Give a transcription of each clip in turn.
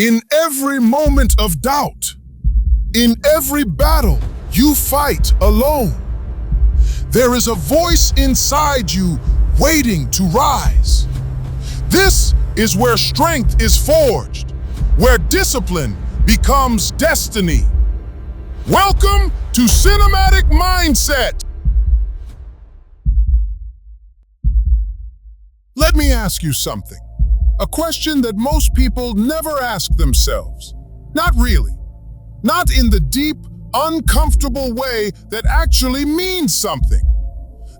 In every moment of doubt, in every battle you fight alone, there is a voice inside you waiting to rise. This is where strength is forged, where discipline becomes destiny. Welcome to Cinematic Mindset. Let me ask you something. A question that most people never ask themselves. Not really. Not in the deep, uncomfortable way that actually means something.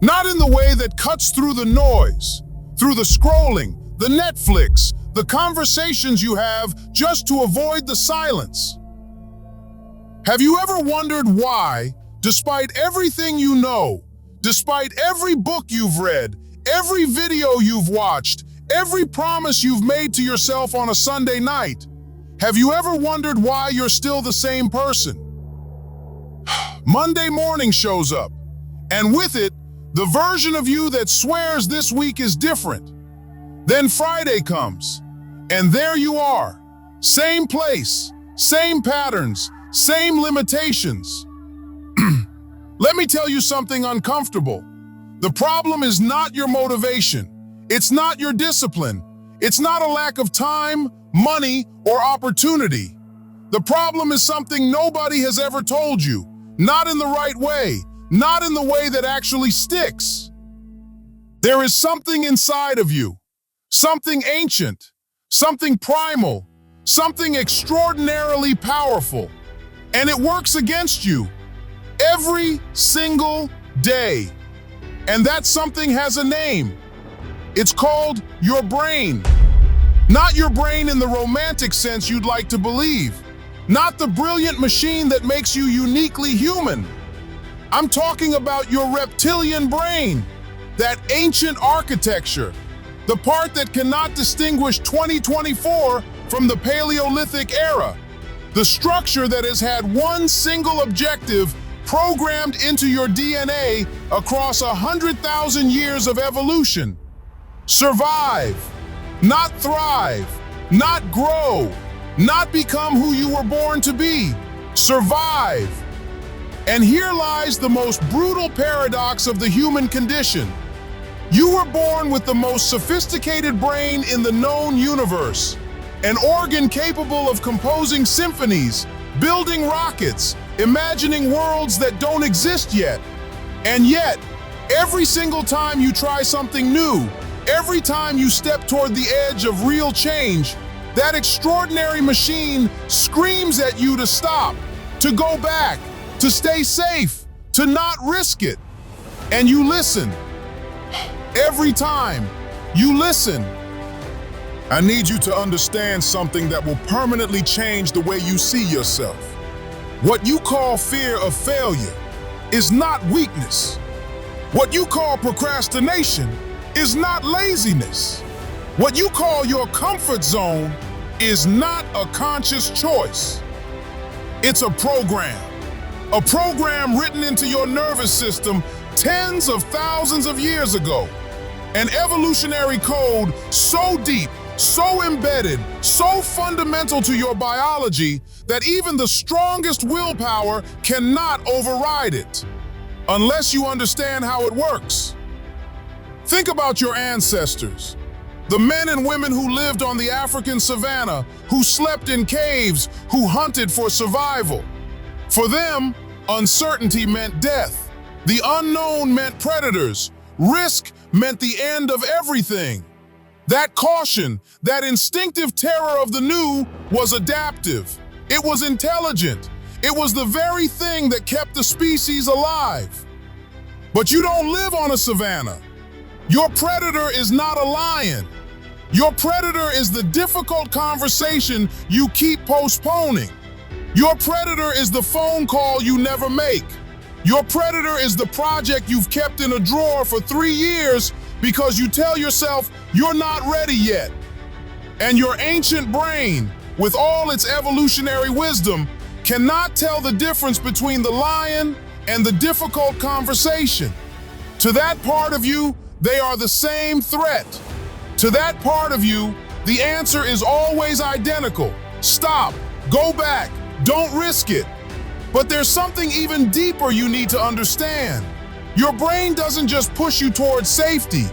Not in the way that cuts through the noise, through the scrolling, the Netflix, the conversations you have just to avoid the silence. Have you ever wondered why, despite everything you know, despite every book you've read, every video you've watched, every promise you've made to yourself on a Sunday night, have you ever wondered why you're still the same person? Monday morning shows up, and with it, the version of you that swears this week is different. Then Friday comes, and there you are. Same place, same patterns, same limitations. Let me tell you something uncomfortable. The problem is not your motivation. It's not your discipline. It's not a lack of time, money, or opportunity. The problem is something nobody has ever told you. Not in the right way. Not in the way that actually sticks. There is something inside of you. Something ancient. Something primal. Something extraordinarily powerful. And it works against you every single day. And that something has a name. It's called your brain. Not your brain in the romantic sense you'd like to believe. Not the brilliant machine that makes you uniquely human. I'm talking about your reptilian brain, that ancient architecture, the part that cannot distinguish 2024 from the Paleolithic era, the structure that has had one single objective programmed into your DNA across 100,000 years of evolution. Survive, not thrive, not grow, not become who you were born to be. Survive. And here lies the most brutal paradox of the human condition. You were born with the most sophisticated brain in the known universe, an organ capable of composing symphonies, building rockets, imagining worlds that don't exist yet. And yet, every single time you try something new, every time you step toward the edge of real change, that extraordinary machine screams at you to stop, to go back, to stay safe, to not risk it. And you listen. Every time, you listen. I need you to understand something that will permanently change the way you see yourself. What you call fear of failure is not weakness. What you call procrastination is not laziness. What you call your comfort zone is not a conscious choice. It's a program written into your nervous system tens of thousands of years ago. An evolutionary code so deep, so embedded, so fundamental to your biology that even the strongest willpower cannot override it, unless you understand how it works. Think about your ancestors, the men and women who lived on the African savanna, who slept in caves, who hunted for survival. For them, uncertainty meant death. The unknown meant predators. Risk meant the end of everything. That caution, that instinctive terror of the new was adaptive. It was intelligent. It was the very thing that kept the species alive. But you don't live on a savanna. Your predator is not a lion. Your predator is the difficult conversation you keep postponing. Your predator is the phone call you never make. Your predator is the project you've kept in a drawer for 3 years because you tell yourself you're not ready yet. And your ancient brain, with all its evolutionary wisdom, cannot tell the difference between the lion and the difficult conversation. To that part of you, they are the same threat. To that part of you, the answer is always identical. Stop, go back, don't risk it. But there's something even deeper you need to understand. Your brain doesn't just push you towards safety.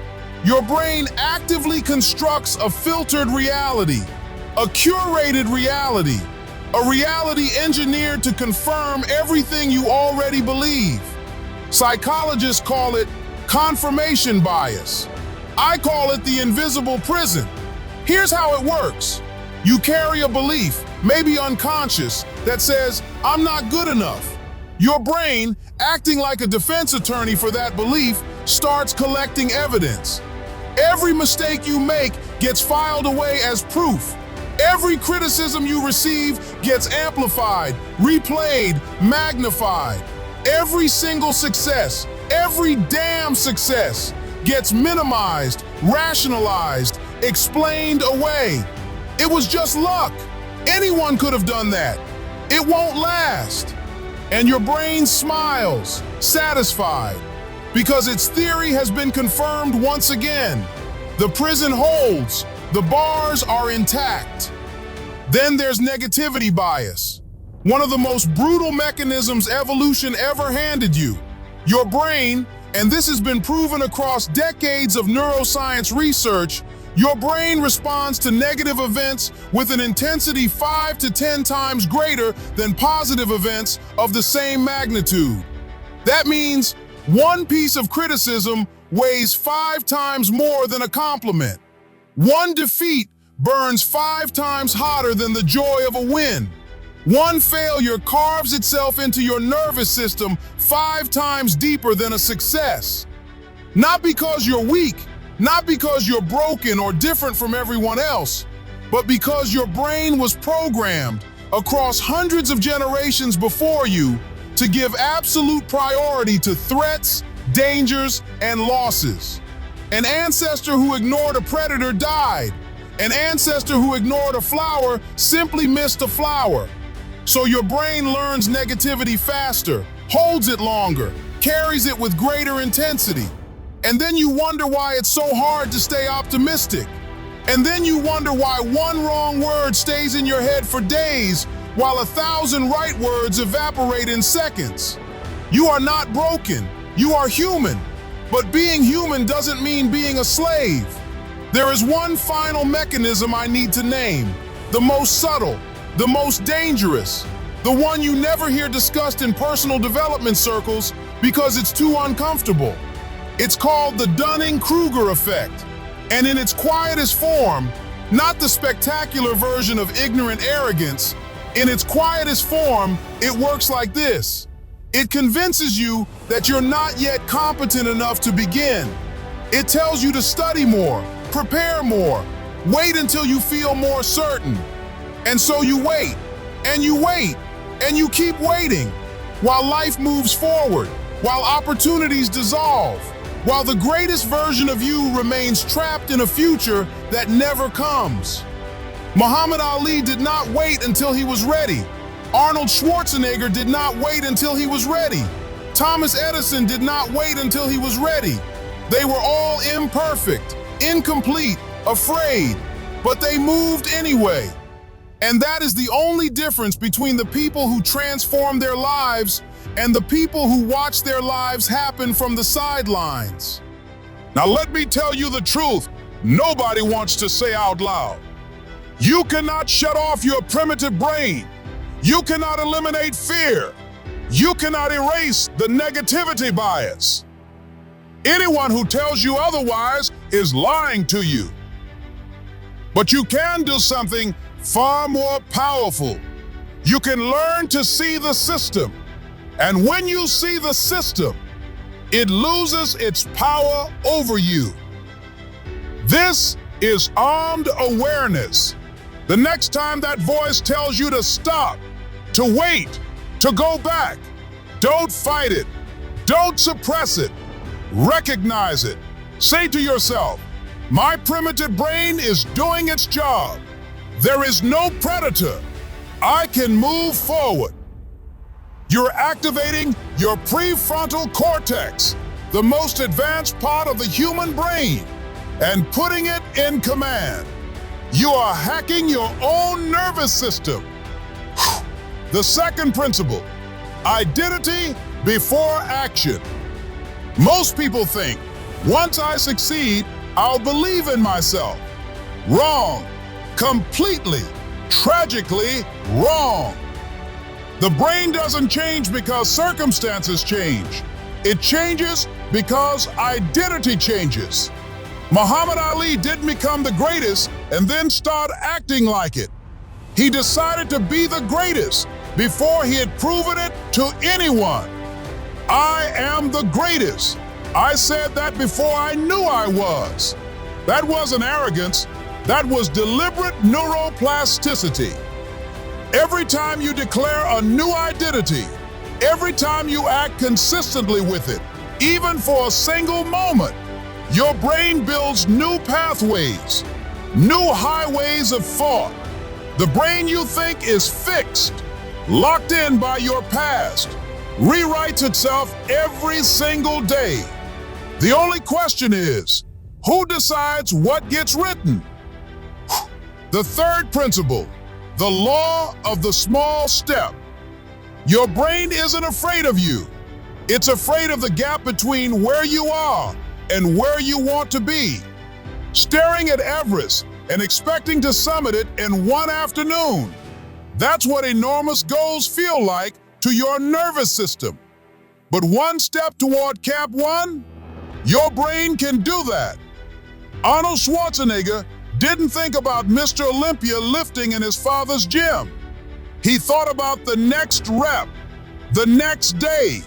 Your brain actively constructs a filtered reality, a curated reality, a reality engineered to confirm everything you already believe. Psychologists call it confirmation bias. I call it the invisible prison. Here's how it works. You carry a belief, maybe unconscious, that says, "I'm not good enough." Your brain, acting like a defense attorney for that belief, starts collecting evidence. Every mistake you make gets filed away as proof. Every criticism you receive gets amplified, replayed, magnified. Every single success, every damn success, gets minimized, rationalized, explained away. It was just luck. Anyone could have done that. It won't last. And your brain smiles, satisfied, because its theory has been confirmed once again. The prison holds, the bars are intact. Then there's negativity bias, one of the most brutal mechanisms evolution ever handed you. Your brain, and this has been proven across decades of neuroscience research, your brain responds to negative events with an intensity 5 to 10 times greater than positive events of the same magnitude. That means one piece of criticism weighs 5 times more than a compliment. One defeat burns 5 times hotter than the joy of a win. One failure carves itself into your nervous system 5 times deeper than a success. Not because you're weak, not because you're broken or different from everyone else, but because your brain was programmed across hundreds of generations before you to give absolute priority to threats, dangers, and losses. An ancestor who ignored a predator died. An ancestor who ignored a flower simply missed a flower. So your brain learns negativity faster, holds it longer, carries it with greater intensity. And then you wonder why it's so hard to stay optimistic. And then you wonder why one wrong word stays in your head for days while 1,000 right words evaporate in seconds. You are not broken, you are human. But being human doesn't mean being a slave. There is one final mechanism I need to name, the most subtle, the most dangerous, the one you never hear discussed in personal development circles because it's too uncomfortable. It's called the Dunning-Kruger effect. And in its quietest form, not the spectacular version of ignorant arrogance, in its quietest form, it works like this. It convinces you that you're not yet competent enough to begin. It tells you to study more, prepare more, wait until you feel more certain. And so you wait, and you wait, and you keep waiting, while life moves forward, while opportunities dissolve, while the greatest version of you remains trapped in a future that never comes. Muhammad Ali did not wait until he was ready. Arnold Schwarzenegger did not wait until he was ready. Thomas Edison did not wait until he was ready. They were all imperfect, incomplete, afraid, but they moved anyway. And that is the only difference between the people who transform their lives and the people who watch their lives happen from the sidelines. Now let me tell you the truth nobody wants to say out loud. You cannot shut off your primitive brain. You cannot eliminate fear. You cannot erase the negativity bias. Anyone who tells you otherwise is lying to you. But you can do something far more powerful. You can learn to see the system. And when you see the system, it loses its power over you. This is armed awareness. The next time that voice tells you to stop, to wait, to go back, don't fight it. Don't suppress it. Recognize it. Say to yourself, my primitive brain is doing its job. There is no predator. I can move forward. You're activating your prefrontal cortex, the most advanced part of the human brain, and putting it in command. You are hacking your own nervous system. The second principle, identity before action. Most people think, once I succeed, I'll believe in myself. Wrong. Completely, tragically wrong. The brain doesn't change because circumstances change. It changes because identity changes. Muhammad Ali didn't become the greatest and then start acting like it. He decided to be the greatest before he had proven it to anyone. I am the greatest. I said that before I knew I was. That wasn't arrogance. That was deliberate neuroplasticity. Every time you declare a new identity, every time you act consistently with it, even for a single moment, your brain builds new pathways, new highways of thought. The brain you think is fixed, locked in by your past, rewrites itself every single day. The only question is, who decides what gets written? The third principle, the law of the small step. Your brain isn't afraid of you. It's afraid of the gap between where you are and where you want to be. Staring at Everest and expecting to summit it in one afternoon. That's what enormous goals feel like to your nervous system. But one step toward Camp 1, your brain can do that. Arnold Schwarzenegger didn't think about Mr. Olympia lifting in his father's gym. He thought about the next rep, the next day,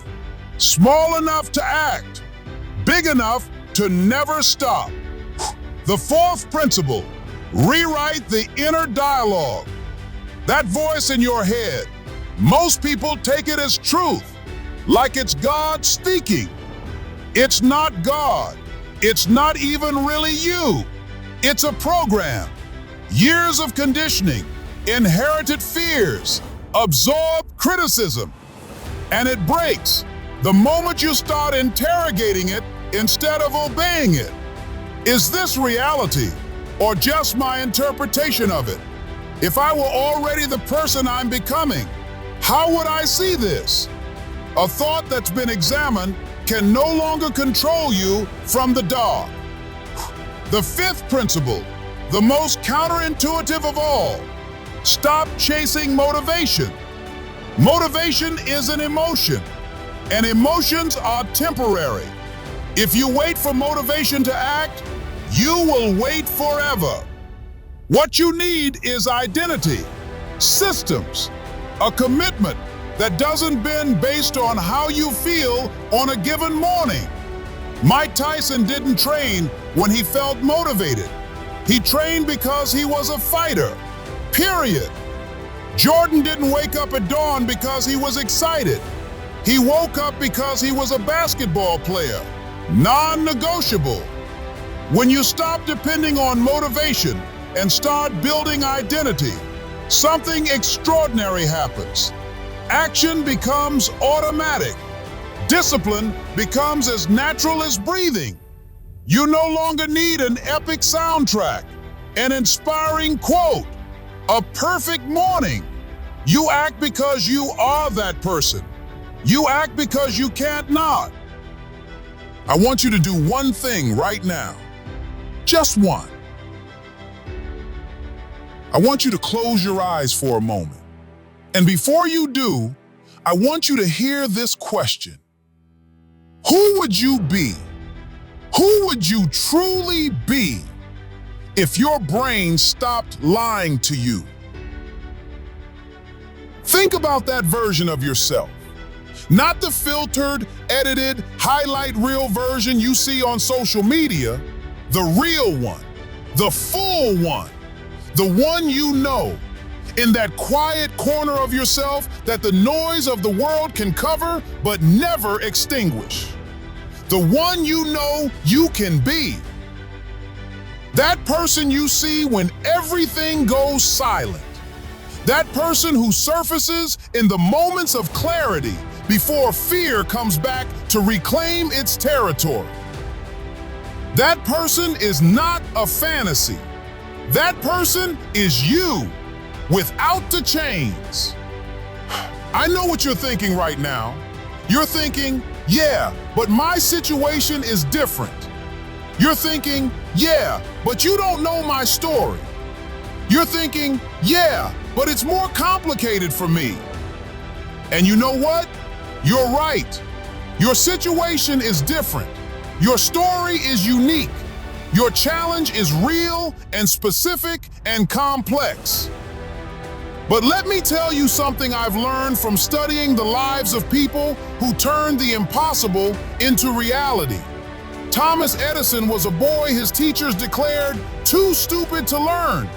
small enough to act, big enough to never stop. The fourth principle, rewrite the inner dialogue. That voice in your head, most people take it as truth, like it's God speaking. It's not God. It's not even really you. It's a program. Years of conditioning, inherited fears, absorbed criticism. And it breaks the moment you start interrogating it instead of obeying it. Is this reality or just my interpretation of it? If I were already the person I'm becoming, how would I see this? A thought that's been examined can no longer control you from the dark. The fifth principle, the most counterintuitive of all, stop chasing motivation. Motivation is an emotion, and emotions are temporary. If you wait for motivation to act, you will wait forever. What you need is identity, systems, a commitment that doesn't bend based on how you feel on a given morning. Mike Tyson didn't train when he felt motivated. He trained because he was a fighter, period. Jordan didn't wake up at dawn because he was excited. He woke up because he was a basketball player, non-negotiable. When you stop depending on motivation and start building identity, something extraordinary happens. Action becomes automatic. Discipline becomes as natural as breathing. You no longer need an epic soundtrack, an inspiring quote, a perfect morning. You act because you are that person. You act because you can't not. I want you to do one thing right now. Just one. I want you to close your eyes for a moment. And before you do, I want you to hear this question. Who would you be? Who would you truly be if your brain stopped lying to you? Think about that version of yourself. Not the filtered, edited, highlight reel version you see on social media, the real one, the full one, the one you know, in that quiet corner of yourself that the noise of the world can cover but never extinguish. The one you know you can be. That person you see when everything goes silent. That person who surfaces in the moments of clarity before fear comes back to reclaim its territory. That person is not a fantasy. That person is you, without the chains. I know what you're thinking right now. You're thinking, yeah, but my situation is different. You're thinking, yeah, but you don't know my story. You're thinking, yeah, but it's more complicated for me. And you know what? You're right. Your situation is different. Your story is unique. Your challenge is real and specific and complex. But let me tell you something I've learned from studying the lives of people who turned the impossible into reality. Thomas Edison was a boy his teachers declared too stupid to learn.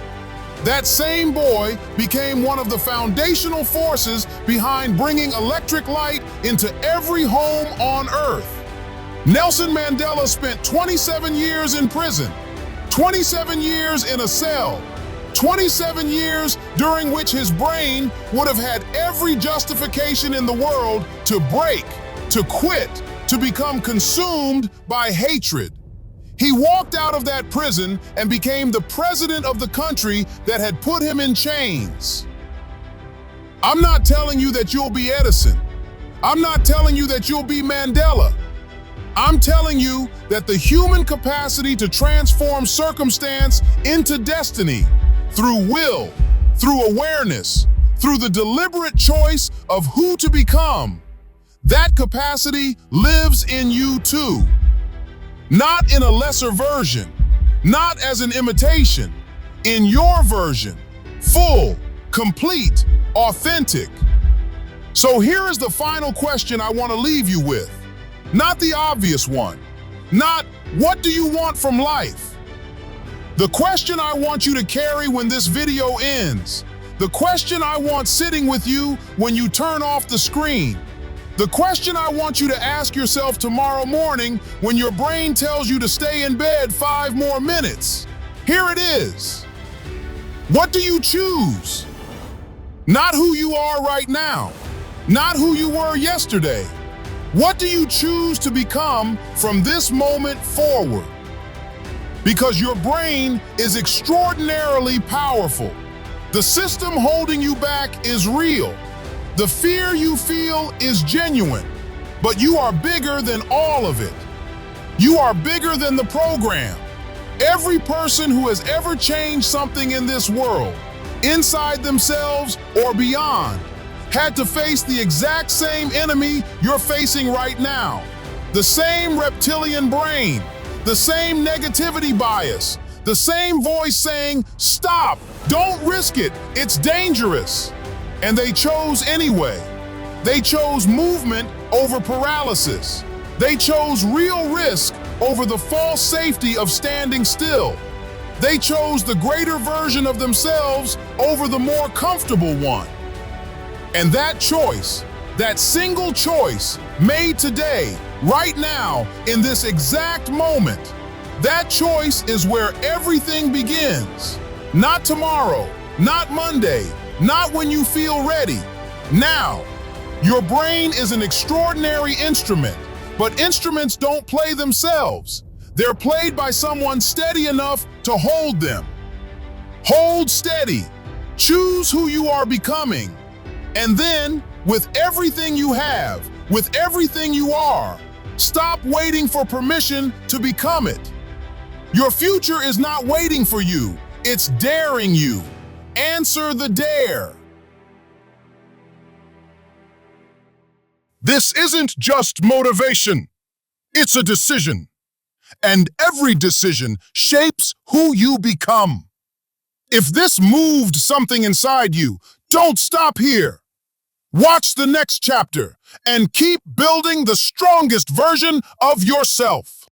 That same boy became one of the foundational forces behind bringing electric light into every home on Earth. Nelson Mandela spent 27 years in prison, 27 years in a cell, 27 years during which his brain would have had every justification in the world to break, to quit, to become consumed by hatred. He walked out of that prison and became the president of the country that had put him in chains. I'm not telling you that you'll be Edison. I'm not telling you that you'll be Mandela. I'm telling you that the human capacity to transform circumstance into destiny through will, through awareness, through the deliberate choice of who to become, that capacity lives in you too. Not in a lesser version, not as an imitation, in your version, full, complete, authentic. So here is the final question I want to leave you with. Not the obvious one. Not, what do you want from life? The question I want you to carry when this video ends. The question I want sitting with you when you turn off the screen. The question I want you to ask yourself tomorrow morning when your brain tells you to stay in bed 5 more minutes. Here it is. What do you choose? Not who you are right now. Not who you were yesterday. What do you choose to become from this moment forward? Because your brain is extraordinarily powerful. The system holding you back is real. The fear you feel is genuine, but you are bigger than all of it. You are bigger than the program. Every person who has ever changed something in this world, inside themselves or beyond, had to face the exact same enemy you're facing right now. The same reptilian brain, the same negativity bias, the same voice saying, stop, don't risk it, it's dangerous. And they chose anyway. They chose movement over paralysis. They chose real risk over the false safety of standing still. They chose the greater version of themselves over the more comfortable one. And that choice, that single choice made today, right now, in this exact moment, that choice is where everything begins. Not tomorrow, not Monday, not when you feel ready. Now, your brain is an extraordinary instrument, but instruments don't play themselves. They're played by someone steady enough to hold them. Hold steady. Choose who you are becoming. And then, with everything you have, with everything you are, stop waiting for permission to become it. Your future is not waiting for you, it's daring you. Answer the dare. This isn't just motivation, it's a decision. And every decision shapes who you become. If this moved something inside you, don't stop here. Watch the next chapter and keep building the strongest version of yourself.